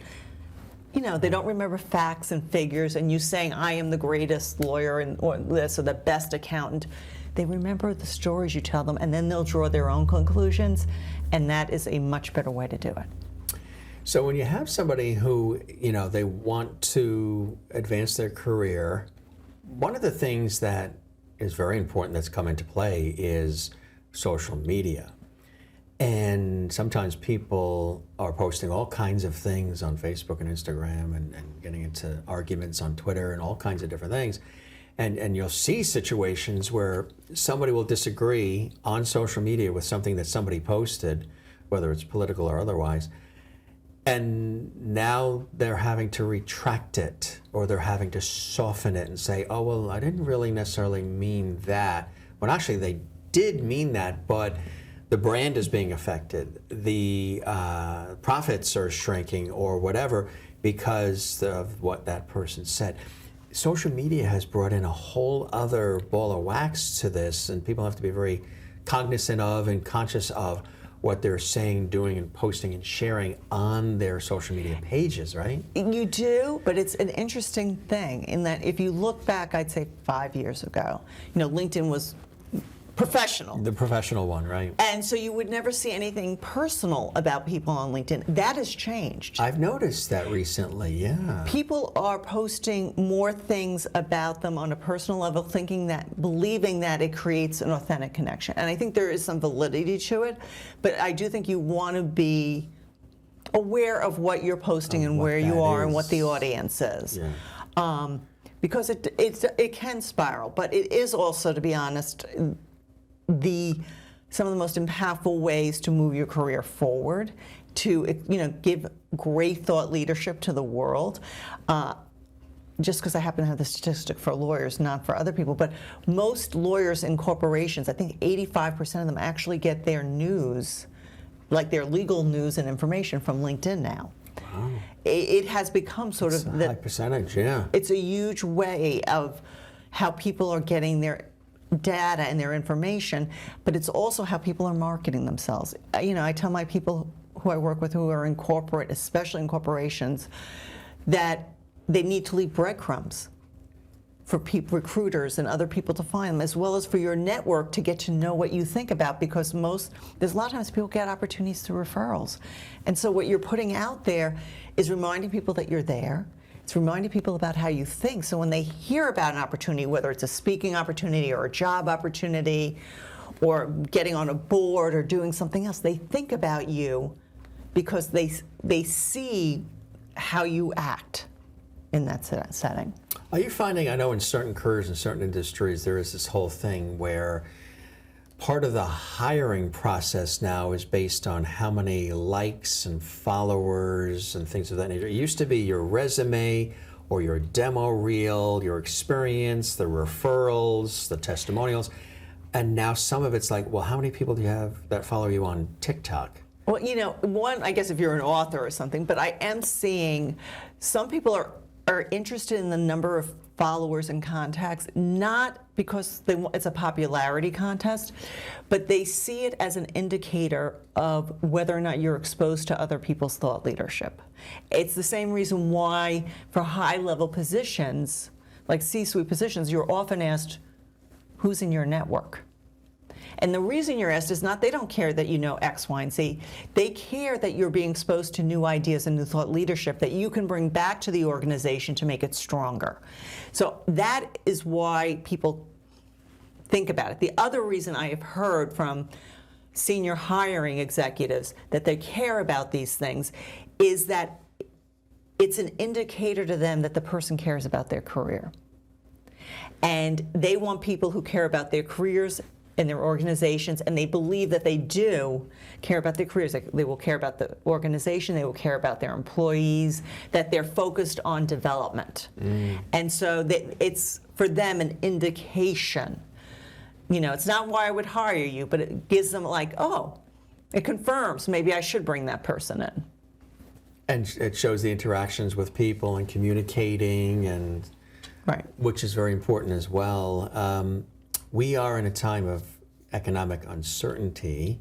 you know, they don't remember facts and figures and you saying, I am the greatest lawyer or this or the best accountant. They remember the stories you tell them, and then they'll draw their own conclusions, and that is a much better way to do it. So when you have somebody who, you know, they want to advance their career, one of the things that is very important that's come into play is social media. And sometimes people are posting all kinds of things on Facebook and Instagram and getting into arguments on Twitter and all kinds of different things. And you'll see situations where somebody will disagree on social media with something that somebody posted, whether it's political or otherwise, and now they're having to retract it, or they're having to soften it and say, oh, well, I didn't really necessarily mean that. When actually they did mean that, but the brand is being affected, the profits are shrinking or whatever because of what that person said. Social media has brought in a whole other ball of wax to this, and people have to be very cognizant of and conscious of what they're saying, doing, and posting and sharing on their social media pages, right? You do, but it's an interesting thing in that if you look back, I'd say 5 years ago, you know, LinkedIn was professional. The professional one, right? And so you would never see anything personal about people on LinkedIn. That has changed. I've noticed that recently, yeah. People are posting more things about them on a personal level, believing that it creates an authentic connection. And I think there is some validity to it, but I do think you want to be aware of what you're posting and where you are and what the audience is. Yeah. Because it can spiral, but it is also, to be honest, some of the most impactful ways to move your career forward, to give great thought leadership to the world. Just because I happen to have the statistic for lawyers, not for other people, but most lawyers in corporations, I think 85% of them actually get their news, like their legal news and information, from LinkedIn now. Wow. It has become sort That's of a high percentage, yeah. It's a huge way of how people are getting their data and their information, but it's also how people are marketing themselves. I tell my people who I work with who are in corporate, especially in corporations, that they need to leave breadcrumbs for recruiters and other people to find them, as well as for your network to get to know what you think about, because there's a lot of times people get opportunities through referrals. And so what you're putting out there is reminding people that you're there. It's reminding people about how you think. So when they hear about an opportunity, whether it's a speaking opportunity or a job opportunity or getting on a board or doing something else, they think about you because they see how you act in that setting. Are you finding, I know in certain careers and certain industries, there is this whole thing where part of the hiring process now is based on how many likes and followers and things of that nature. It used to be your resume or your demo reel, your experience, the referrals, the testimonials, and now some of it's like, well, how many people do you have that follow you on TikTok? Well, one, I guess if you're an author or something, but I am seeing some people are interested in the number of followers and contacts, not because it's a popularity contest, but they see it as an indicator of whether or not you're exposed to other people's thought leadership. It's the same reason why for high-level positions, like C-suite positions, you're often asked, who's in your network? And the reason you're asked is not they don't care that you know X, Y, and Z. They care that you're being exposed to new ideas and new thought leadership that you can bring back to the organization to make it stronger. So that is why people think about it. The other reason I have heard from senior hiring executives that they care about these things is that it's an indicator to them that the person cares about their career. And they want people who care about their careers in their organizations, and they believe that they do care about their careers. They will care about the organization, they will care about their employees, that they're focused on development. And so it's, for them, an indication. It's not why I would hire you, but it gives them it confirms maybe I should bring that person in. And it shows the interactions with people and communicating, and right, which is very important as well. We are in a time of economic uncertainty.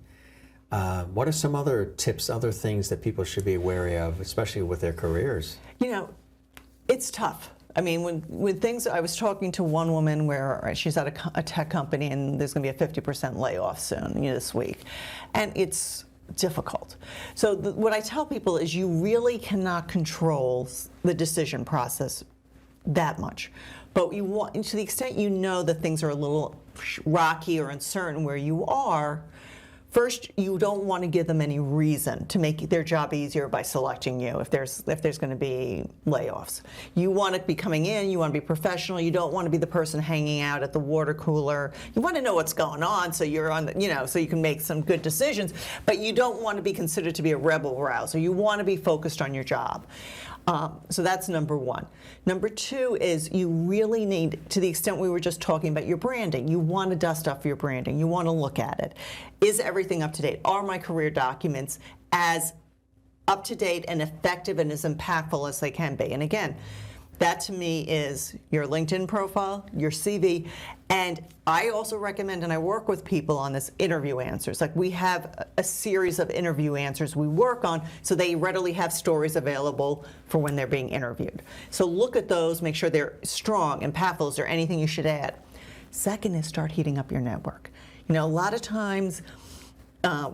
What are some other tips, other things that people should be wary of, especially with their careers? It's tough. I mean, when things, I was talking to one woman where she's at a tech company and there's going to be a 50% layoff soon, this week. And it's difficult. So what I tell people is you really cannot control the decision process that much. But you want, to the extent that things are a little rocky or uncertain where you are, first, you don't want to give them any reason to make their job easier by selecting you if there's going to be layoffs. You want to be coming in, you want to be professional, you don't want to be the person hanging out at the water cooler. You want to know what's going on so you're on so you can make some good decisions, but you don't want to be considered to be a rebel rouser. You want to be focused on your job. So that's number one. Number two is you really need, to the extent we were just talking about your branding, you want to dust off your branding. You want to look at it. Is everything up to date? Are my career documents as up to date and effective and as impactful as they can be? And again, that to me is your LinkedIn profile, your CV, and I also recommend, and I work with people on this, interview answers. Like we have a series of interview answers we work on so they readily have stories available for when they're being interviewed. So look at those, make sure they're strong, impactful. Is there anything you should add? Second is start heating up your network. You know, a lot of times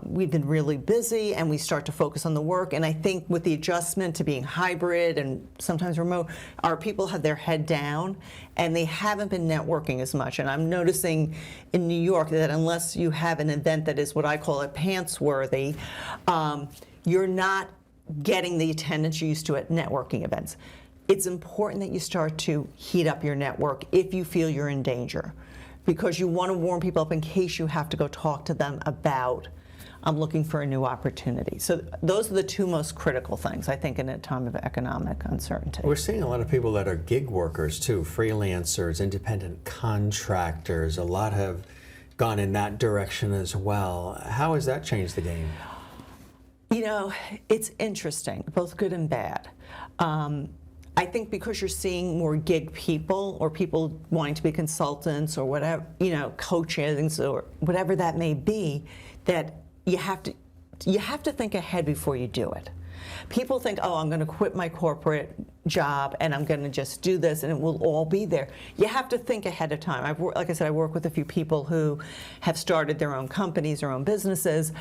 we've been really busy and we start to focus on the work. And I think with the adjustment to being hybrid and sometimes remote, our people have their head down and they haven't been networking as much. And I'm noticing in New York that unless you have an event that is what I call a pants worthy, you're not getting the attendance you're used to at networking events. It's important that you start to heat up your network if you feel you're in danger, because you want to warm people up in case you have to go talk to them about, I'm looking for a new opportunity. So those are the two most critical things, I think, in a time of economic uncertainty. We're seeing a lot of people that are gig workers too, freelancers, independent contractors. A lot have gone in that direction as well. How has that changed the game? You know, it's interesting, both good and bad. I think because you're seeing more gig people or people wanting to be consultants or whatever, you know, coaches or whatever that may be, that you have to think ahead before you do it. People think, oh, I'm going to quit my corporate job and I'm going to just do this and it will all be there. You have to think ahead of time. Like I said, I work with a few people who have started their own companies, their own businesses.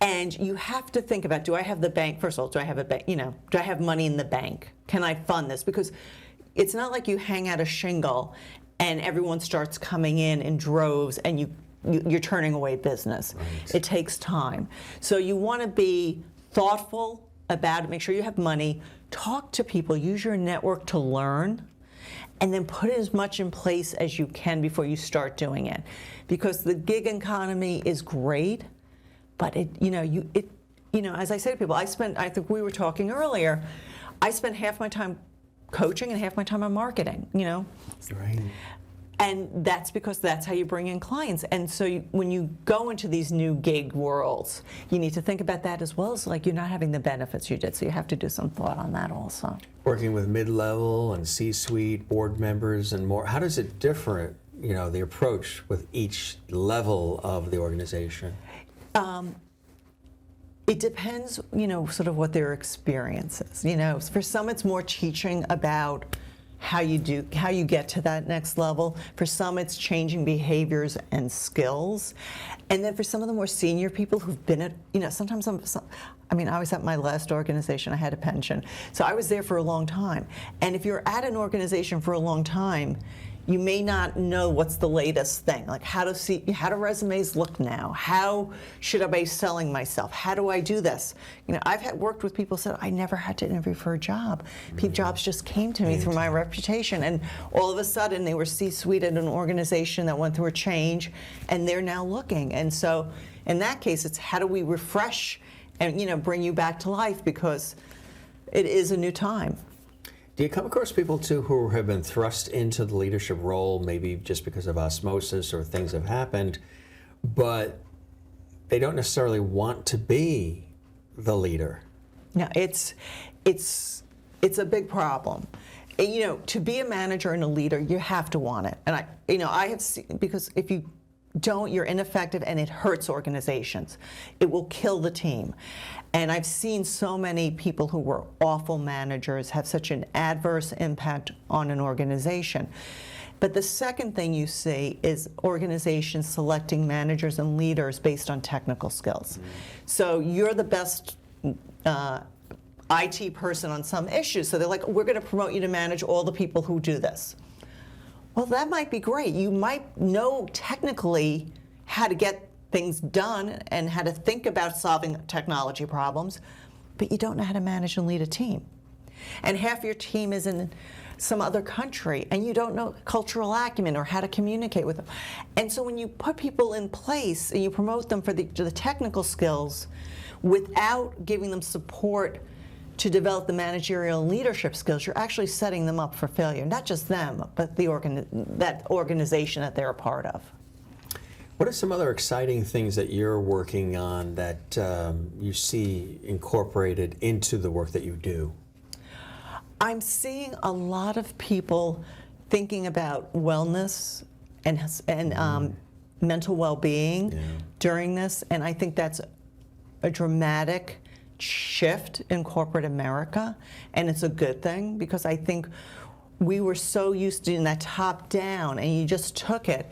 And you have to think about, do I have the bank? First of all, do I have a bank? You know, do I have money in the bank? Can I fund this? Because it's not like you hang out a shingle and everyone starts coming in droves and you're turning away business. Right. It takes time. So you want to be thoughtful about it, make sure you have money, talk to people, use your network to learn, and then put as much in place as you can before you start doing it. Because the gig economy is great, but as I say to people, I think we were talking earlier, I spend half my time coaching and half my time on marketing, you know. Right. And that's because that's how you bring in clients. And so when you go into these new gig worlds, you need to think about that as well as like you're not having the benefits you did. So you have to do some thought on that also. Working with mid-level and C-suite board members and more, how does it differ, you know, the approach with each level of the organization? It depends, you know, sort of what their experience is. You know, for some it's more teaching about how you get to that next level. For some it's changing behaviors and skills. And then for some of the more senior people who've been at, you know, sometimes I was at my last organization, I had a pension. So I was there for a long time. And if you're at an organization for a long time, you may not know what's the latest thing, like how do resumes look now? How should I be selling myself? How do I do this? You know, I've worked with people who said, I never had to interview for a job. Jobs just came to me through my reputation, and all of a sudden they were C-suite at an organization that went through a change, and they're now looking. And so in that case, it's how do we refresh and, you know, bring you back to life, because it is a new time. Do you come across people, too, who have been thrust into the leadership role, maybe just because of osmosis or things have happened, but they don't necessarily want to be the leader? No, it's a big problem. You know, to be a manager and a leader, you have to want it. And I have seen, because if you don't, you're ineffective and it hurts organizations. It will kill the team. And I've seen so many people who were awful managers have such an adverse impact on an organization. But the second thing you see is organizations selecting managers and leaders based on technical skills. So you're the best IT person on some issues. So they're like, we're going to promote you to manage all the people who do this. Well, that might be great. You might know technically how to get things done and how to think about solving technology problems, but you don't know how to manage and lead a team. And half your team is in some other country, and you don't know cultural acumen or how to communicate with them. And so when you put people in place and you promote them for the technical skills without giving them support to develop the managerial leadership skills, you're actually setting them up for failure. Not just them, but that organization that they're a part of. What are some other exciting things that you're working on that you see incorporated into the work that you do? I'm seeing a lot of people thinking about wellness and mental well-being during this, and I think that's a dramatic shift in corporate America, and it's a good thing, because I think we were so used to doing that top down and you just took it.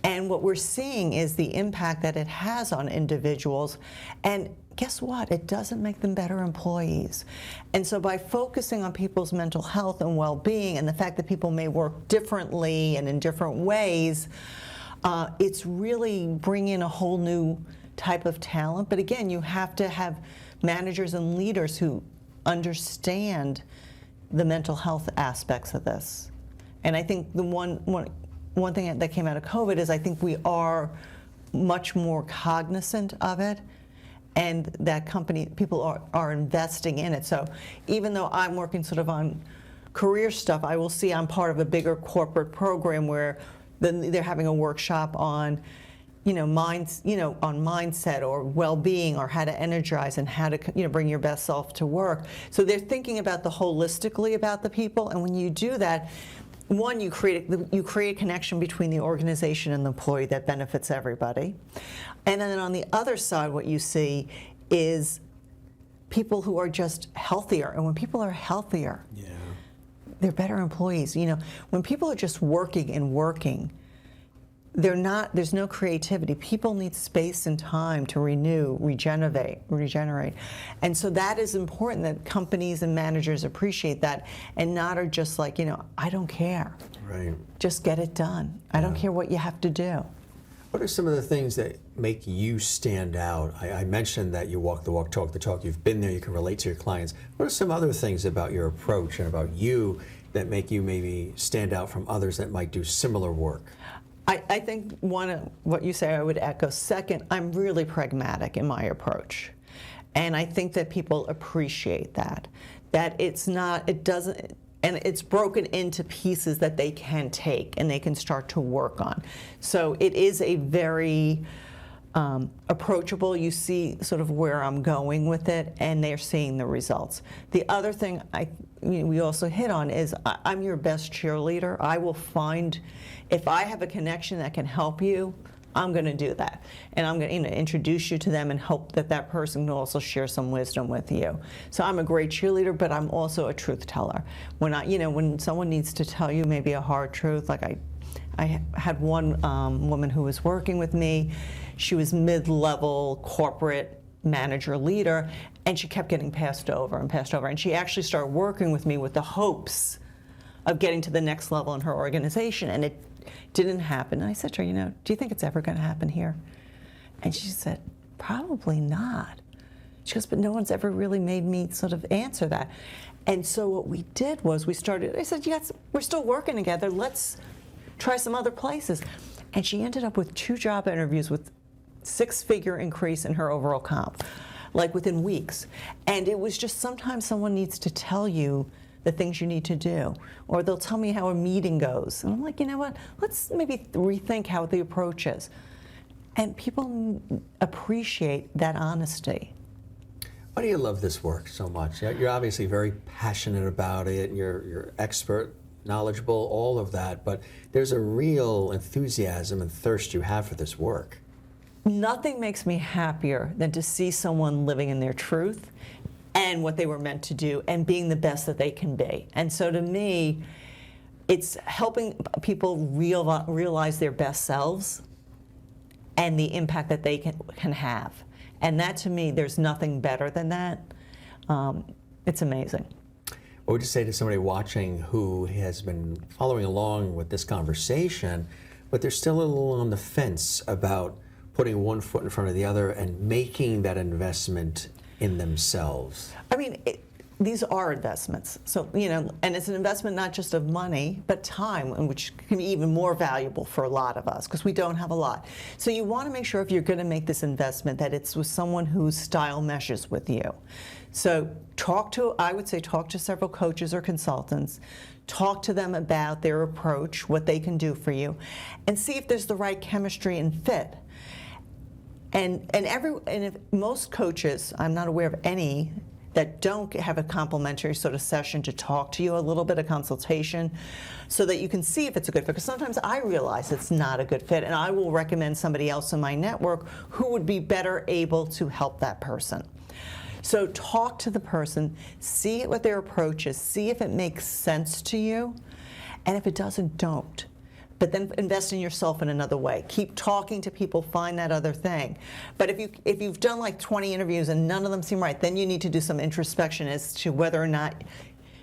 And what we're seeing is the impact that it has on individuals. And guess what? It doesn't make them better employees. And so by focusing on people's mental health and well-being and the fact that people may work differently and in different ways, it's really bringing a whole new type of talent. But again, you have to have managers and leaders who understand the mental health aspects of this. And I think the one thing that came out of COVID is I think we are much more cognizant of it, and that people are investing in it. So even though I'm working sort of on career stuff, I will see I'm part of a bigger corporate program where then they're having a workshop on, on mindset or well-being or how to energize and how to, bring your best self to work. So they're thinking about the holistically about the people, and when you do that, one, you create a connection between the organization and the employee that benefits everybody. And then on the other side, what you see is people who are just healthier. And when people are healthier, they're better employees. When people are just working and working, there's no creativity. People need space and time to renew, regenerate. And so that is important that companies and managers appreciate that and not are just like, I don't care. Right. Just get it done. I don't care what you have to do. What are some of the things that make you stand out? I mentioned that you walk the walk, talk the talk. You've been there, you can relate to your clients. What are some other things about your approach and about you that make you maybe stand out from others that might do similar work? I think one of what you say I would echo. Second, I'm really pragmatic in my approach. And I think that people appreciate that and it's broken into pieces that they can take and they can start to work on. So it is a very approachable. You see sort of where I'm going with it, and they're seeing the results. The other thing we also hit on is I'm your best cheerleader. I will find, if I have a connection that can help you, I'm going to do that. And I'm going to introduce you to them and hope that that person can also share some wisdom with you. So I'm a great cheerleader, but I'm also a truth teller. When someone needs to tell you maybe a hard truth, like I had one woman who was working with me. She was mid-level corporate manager leader, and she kept getting passed over. And she actually started working with me with the hopes of getting to the next level in her organization, and it didn't happen. And I said to her, do you think it's ever going to happen here? And she said, probably not. She goes, but no one's ever really made me sort of answer that. And so what we did was I said, yes, we're still working together. Let's try some other places. And she ended up with 2 job interviews with 6-figure increase in her overall comp, like within weeks. And it was just sometimes someone needs to tell you the things you need to do, or they'll tell me how a meeting goes. And I'm like, you know what, let's maybe rethink how the approach is. And people appreciate that honesty. Why do you love this work so much? You're obviously very passionate about it, you're expert, knowledgeable, all of that, but there's a real enthusiasm and thirst you have for this work. Nothing makes me happier than to see someone living in their truth and what they were meant to do and being the best that they can be. And so to me, it's helping people realize their best selves and the impact that they can have. And that, to me, there's nothing better than that. It's amazing. What would you say to somebody watching who has been following along with this conversation, but they're still a little on the fence about putting one foot in front of the other and making that investment in themselves? I mean, these are investments. So, and it's an investment not just of money, but time, which can be even more valuable for a lot of us because we don't have a lot. So you want to make sure if you're going to make this investment that it's with someone whose style meshes with you. So I would say talk to several coaches or consultants, talk to them about their approach, what they can do for you, and see if there's the right chemistry and fit. And if most coaches, I'm not aware of any that don't have a complimentary sort of session to talk to you, a little bit of consultation, so that you can see if it's a good fit. Because sometimes I realize it's not a good fit, and I will recommend somebody else in my network who would be better able to help that person. So talk to the person, see what their approach is, see if it makes sense to you, and if it doesn't, don't. but then invest in yourself in another way. Keep talking to people, find that other thing. But if you've done like 20 interviews and none of them seem right, then you need to do some introspection as to whether or not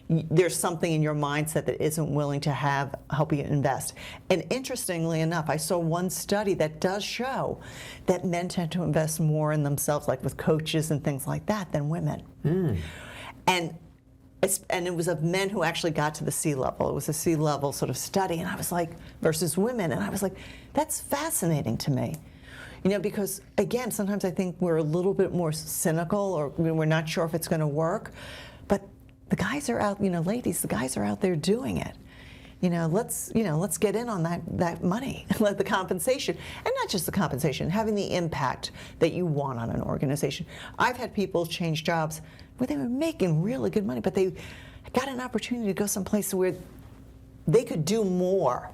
there's something in your mindset that isn't willing to help you invest. And interestingly enough, I saw one study that does show that men tend to invest more in themselves, like with coaches and things like that, than women. And it was of men who actually got to the C-level. It was a C-level sort of study, and I was like, versus women, and I was like, that's fascinating to me. Because again, sometimes I think we're a little bit more cynical, or we're not sure if it's going to work, but the guys are out, ladies, the guys are out there doing it. Let's get in on that money, the compensation, and not just the compensation, having the impact that you want on an organization. I've had people change jobs where they were making really good money, but they got an opportunity to go someplace where they could do more,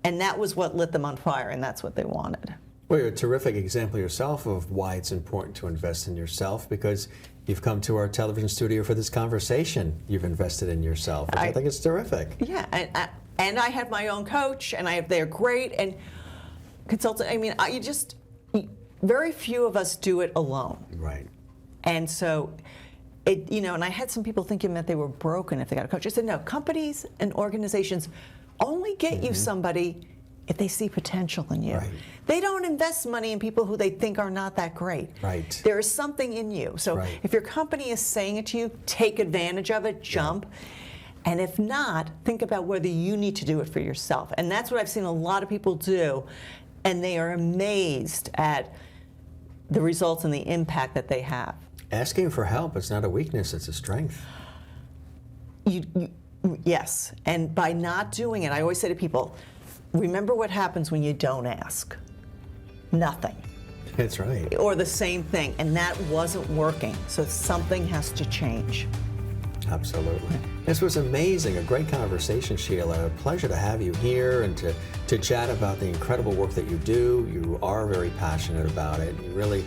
and that was what lit them on fire, and that's what they wanted. Well, you're a terrific example yourself of why it's important to invest in yourself, because you've come to our television studio for this conversation. You've invested in yourself, which I think is terrific. Yeah, and I have my own coach, and they're great, and consultant. I mean, very few of us do it alone. Right. And so, and I had some people thinking that they were broken if they got a coach. I said, no, companies and organizations only get you somebody if they see potential in you. Right. They don't invest money in people who they think are not that great. Right. There is something in you. So if your company is saying it to you, take advantage of it, jump. Yeah. And if not, think about whether you need to do it for yourself. And that's what I've seen a lot of people do, and they are amazed at the results and the impact that they have. Asking for help is not a weakness, it's a strength. Yes, and by not doing it, I always say to people, remember what happens when you don't ask. Nothing. That's right. Or the same thing, and that wasn't working, so something has to change. Absolutely. This was amazing, a great conversation, Sheila. A pleasure to have you here and to chat about the incredible work that you do. You are very passionate about it. You really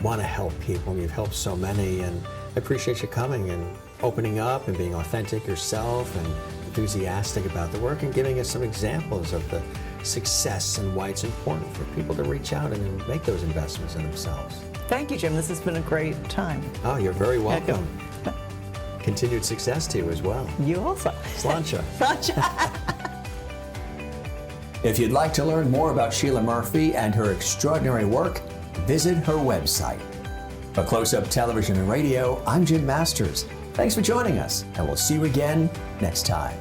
want to help people, and you've helped so many, and I appreciate you coming and opening up and being authentic yourself and enthusiastic about the work and giving us some examples of the success and why it's important for people to reach out and make those investments in themselves. Thank you, Jim. This has been a great time. Oh, you're very welcome. Continued success to you as well. You also. Sláinte. Sláinte. If you'd like to learn more about Sheila Murphy and her extraordinary work, visit her website. For Close-Up Television and Radio, I'm Jim Masters. Thanks for joining us, and we'll see you again next time.